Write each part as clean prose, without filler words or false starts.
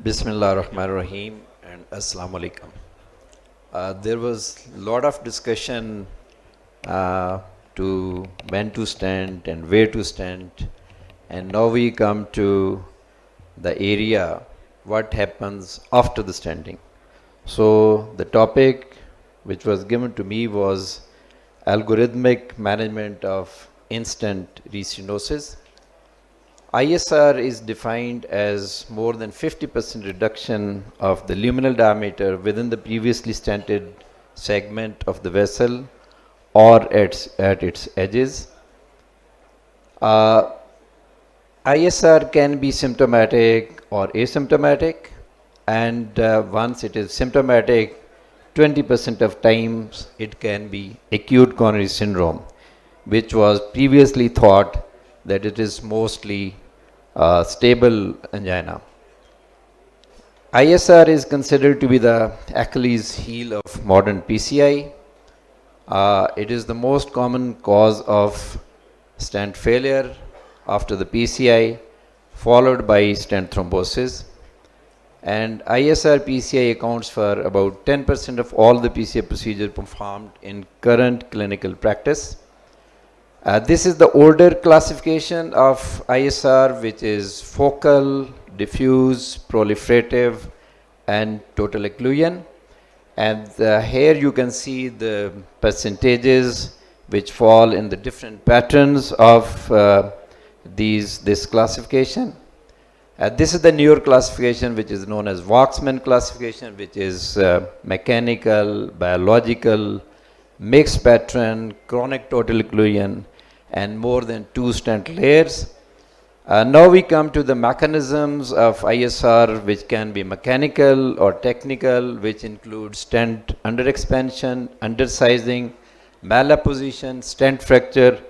Bismillah ar-Rahman ar-Rahim and Assalamu alaikum. There was a lot of discussion to when to stand and where to stand, and now we come to the area what happens after the standing. So the topic which was given to me was algorithmic management of instant restenosis. ISR is defined as more than 50% reduction of the luminal diameter within the previously stented segment of the vessel or at its edges. ISR can be symptomatic or asymptomatic, and once it is symptomatic, 20% of times it can be acute coronary syndrome, which was previously thought that it is mostly stable angina. ISR is considered to be the Achilles heel of modern PCI. It is the most common cause of stent failure after the PCI, followed by stent thrombosis. And ISR PCI accounts for about 10% of all the PCI procedures performed in current clinical practice. This is the older classification of ISR, which is focal, diffuse, proliferative, and total occlusion. And here you can see the percentages which fall in the different patterns of this classification. This is the newer classification, which is known as Waxman classification, which is mechanical, biological, mixed pattern, chronic total occlusion, and more than 2 stent layers. Now we come to the mechanisms of ISR, which can be mechanical or technical, which include stent underexpansion, undersizing, malapposition, stent fracture,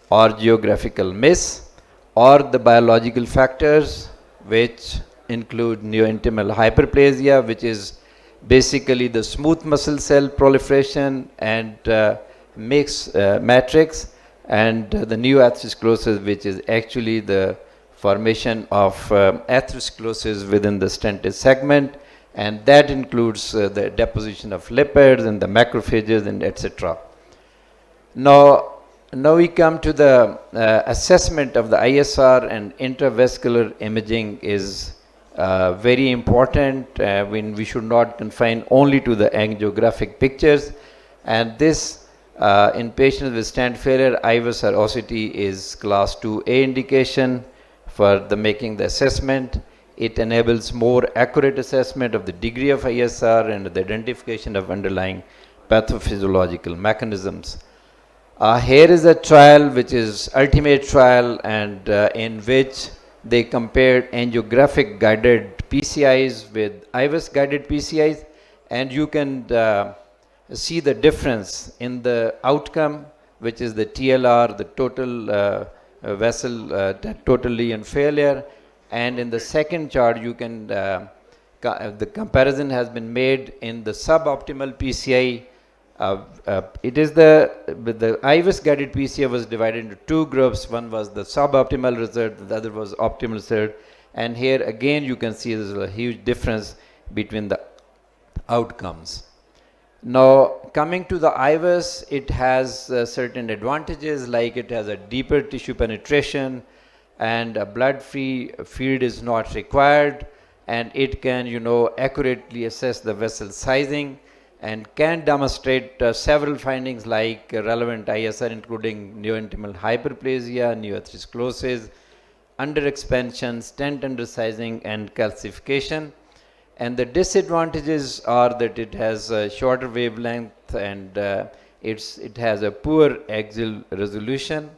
or geographical miss, or the biological factors, which include neointimal hyperplasia, which is basically the smooth muscle cell proliferation and mixed matrix, and the neoatherosclerosis, which is actually the formation of atherosclerosis within the stented segment, and that includes the deposition of lipids and the macrophages and etc. Now we come to the assessment of the ISR, and intravascular imaging is very important when we should not confine only to the angiographic pictures. And this in patients with stent failure, IVUS or OCT is class 2A indication for the making the assessment. It enables more accurate assessment of the degree of ISR and the identification of underlying pathophysiological mechanisms. Here is a trial which is ultimate trial, and in which they compared angiographic guided PCIs with IVUS guided PCIs, and you can see the difference in the outcome, which is the TLR, the total vessel totally in failure. And in the second chart, you can the comparison has been made in the suboptimal PCI. It is the IVUS guided PCI was divided into 2 groups. One was the suboptimal result, the other was optimal result. And here again you can see there's a huge difference between the outcomes. Now coming to the IVUS, it has certain advantages, like it has a deeper tissue penetration, and a blood-free field is not required, and it can accurately assess the vessel sizing, and can demonstrate several findings like relevant ISR, including neointimal hyperplasia, neoatherosclerosis, underexpansion, stent undersizing, and calcification. And the disadvantages are that it has a shorter wavelength, and it has a poor axial resolution.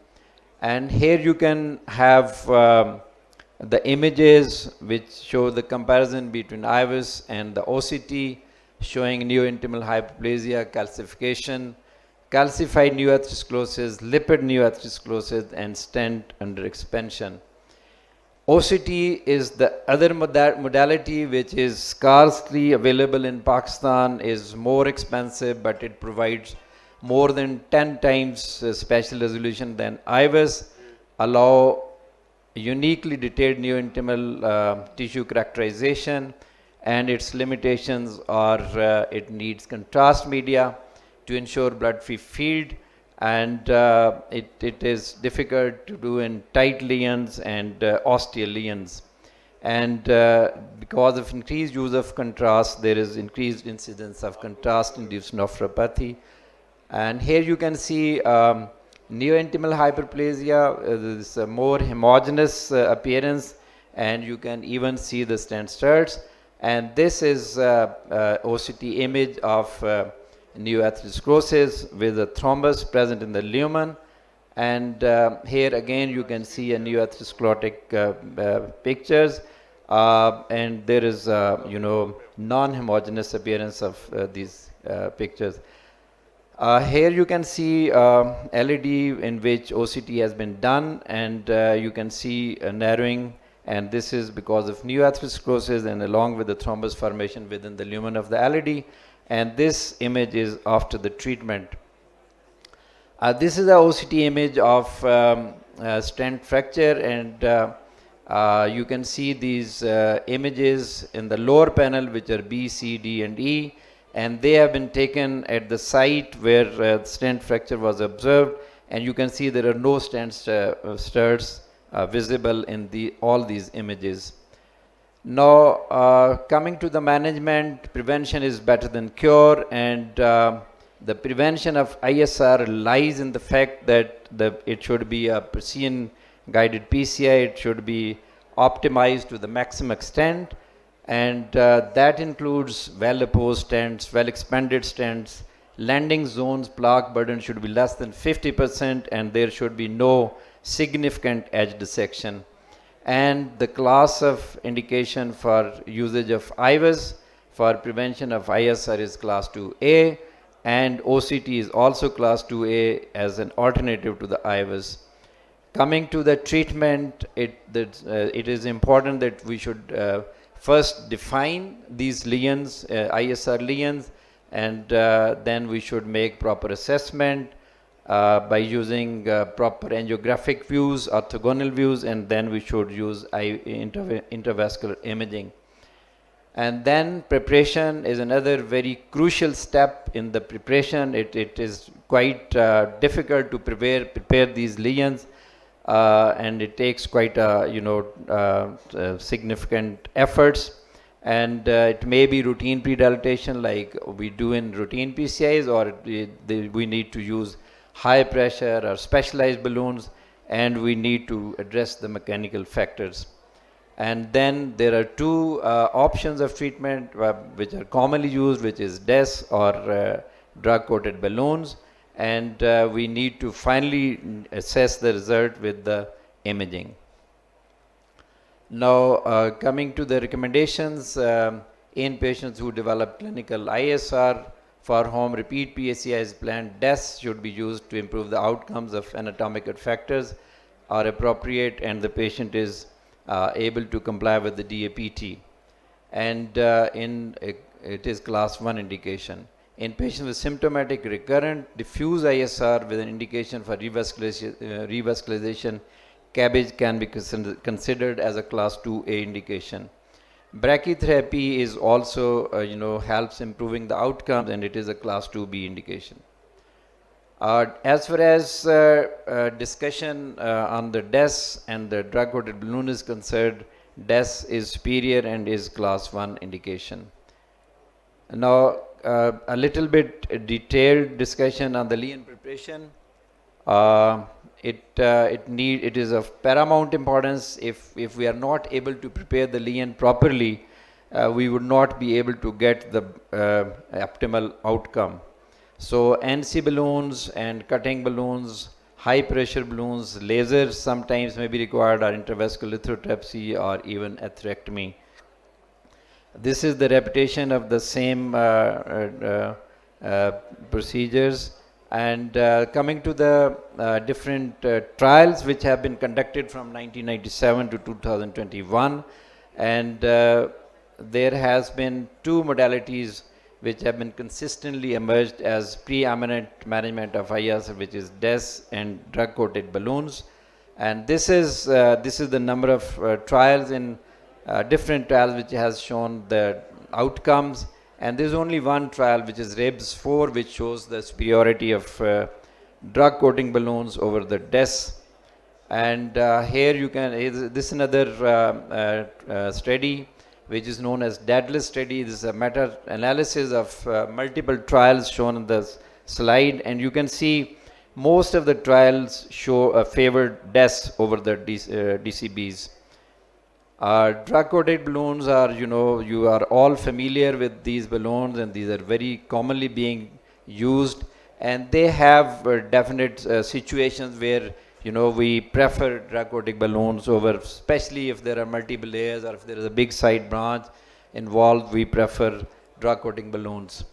And here you can have the images which show the comparison between IVUS and the OCT, showing neointimal hyperplasia, calcification, calcified neoatherosclerosis, lipid neoatherosclerosis, and stent underexpansion. OCT is the other modality which is scarcely available in Pakistan, is more expensive, but it provides more than 10 times spatial resolution than IVUS, allow uniquely detailed neointimal tissue characterization, and its limitations are it needs contrast media to ensure blood-free field, and it is difficult to do in tight lesions and osteal lesions. And because of increased use of contrast, there is increased incidence of contrast-induced nephropathy. And here you can see neointimal hyperplasia, this more homogeneous appearance, and you can even see the stent studs. And this is OCT image of neoatherosclerosis with a thrombus present in the lumen. And here again you can see a neoatherosclerotic pictures, and there is non-homogeneous appearance of these pictures. Here you can see LED in which OCT has been done, and you can see a narrowing, and this is because of neoatherosclerosis and along with the thrombus formation within the lumen of the LED, and this image is after the treatment. This is a OCT image of stent fracture, and you can see these images in the lower panel, which are B, C, D, and E, and they have been taken at the site where stent fracture was observed, and you can see there are no stent studs visible in all these images. Now, coming to the management, prevention is better than cure, and the prevention of ISR lies in the fact that it should be a precision-guided PCI, it should be optimized to the maximum extent, and that includes well-opposed stents, well-expanded stents, landing zones, plaque burden should be less than 50%, and there should be no significant edge dissection. And the class of indication for usage of IVUS for prevention of ISR is class 2A, and OCT is also class 2A as an alternative to the IVUS. Coming to the treatment, it is important that we should first define these lesions, ISR lesions, and then we should make proper assessment by using proper angiographic views, orthogonal views, and then we should use intravascular imaging. And then preparation is another very crucial step in the preparation. It is quite difficult to prepare these lesions, and it takes quite significant efforts. And it may be routine predilatation like we do in routine PCIs, or we need to use high pressure or specialized balloons, and we need to address the mechanical factors. And then there are two options of treatment which are commonly used, which is DES or drug-coated balloons, and we need to finally assess the result with the imaging. Now, coming to the recommendations, in patients who develop clinical ISR, for whom repeat PACI is planned, DES should be used to improve the outcomes of anatomical factors are appropriate, and the patient is able to comply with the DAPT. And it is class 1 indication. In patients with symptomatic recurrent diffuse ISR with an indication for revascularization, CABG can be considered as a class 2A indication. Brachytherapy is also, helps improving the outcomes, and it is a class 2B indication. As far as discussion on the DES and the drug-coated balloon is concerned, DES is superior and is class 1 indication. Now, a little bit detailed discussion on the lesion preparation. It is of paramount importance. If we are not able to prepare the lesion properly, we would not be able to get the optimal outcome. So NC balloons and cutting balloons, high pressure balloons, lasers sometimes may be required, or intravascular lithotripsy, or even atherectomy. This is the repetition of the same procedures. And coming to the different trials which have been conducted from 1997 to 2021, and there has been two modalities which have been consistently emerged as preeminent management of ISR, which is DES and drug-coated balloons. And this is the number of trials in different trials which has shown the outcomes. And there's only one trial, which is RIBS 4, which shows the superiority of drug coating balloons over the DES. And here you can, this is another study which is known as DADLIS study. This is a meta-analysis of multiple trials shown in the slide, and you can see most of the trials show a favored DES over the DCBs. Drug-coated balloons are, you are all familiar with these balloons, and these are very commonly being used, and they have definite situations where we prefer drug-coated balloons over, especially if there are multiple layers or if there is a big side branch involved, we prefer drug-coating balloons.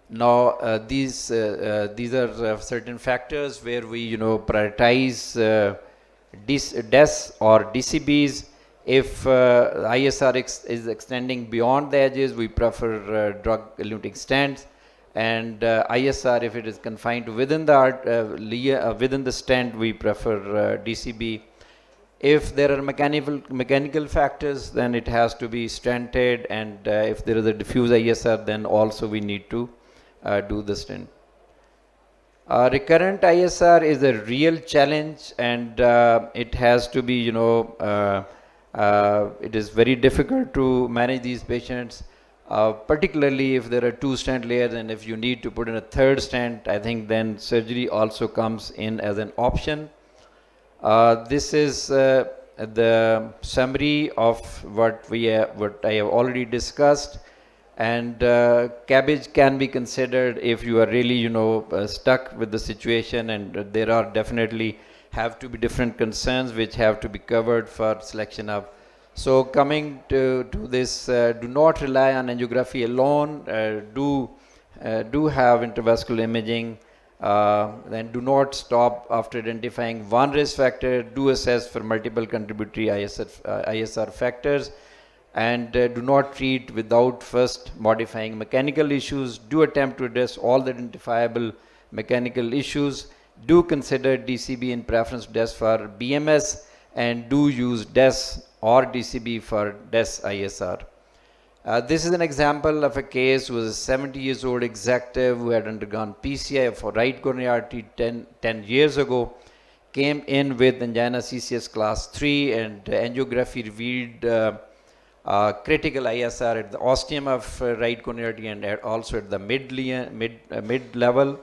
Now, these are certain factors where we, prioritize DES or DCBs. If ISR is extending beyond the edges, we prefer drug-eluting stents. And ISR, if it is confined to within the within the stent, we prefer DCB. If there are mechanical factors, then it has to be stented, and if there is a diffuse ISR, then also we need to do the stent. Recurrent ISR is a real challenge, and it has to be, it is very difficult to manage these patients. Particularly if there are 2 stent layers, and if you need to put in a 3rd stent, I think then surgery also comes in as an option. This is the summary of what I have already discussed, and cabbage can be considered if you are really stuck with the situation, and there are definitely have to be different concerns which have to be covered for selection of. So coming to this, do not rely on angiography alone. Do have intravascular imaging. Then do not stop after identifying one risk factor. Do assess for multiple contributory ISR factors, and do not treat without first modifying mechanical issues. Do attempt to address all the identifiable mechanical issues. Do consider DCB in preference to DES for BMS, and do use DES or DCB for DES ISR. This is an example of a case who was a 70 years old executive who had undergone PCI for right coronary artery 10 years ago, came in with angina CCS class 3, and angiography revealed critical ISR at the ostium of right coronary artery and also at the mid level.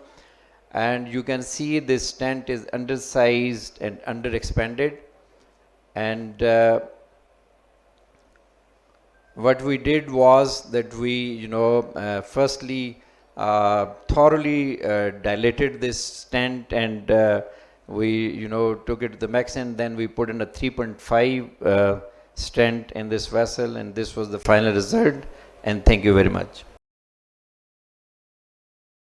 And you can see this stent is undersized and underexpanded. And what we did was that we, firstly thoroughly dilated this stent, and we, took it to the max, and then we put in a 3.5 stent in this vessel, and this was the final result. And thank you very much.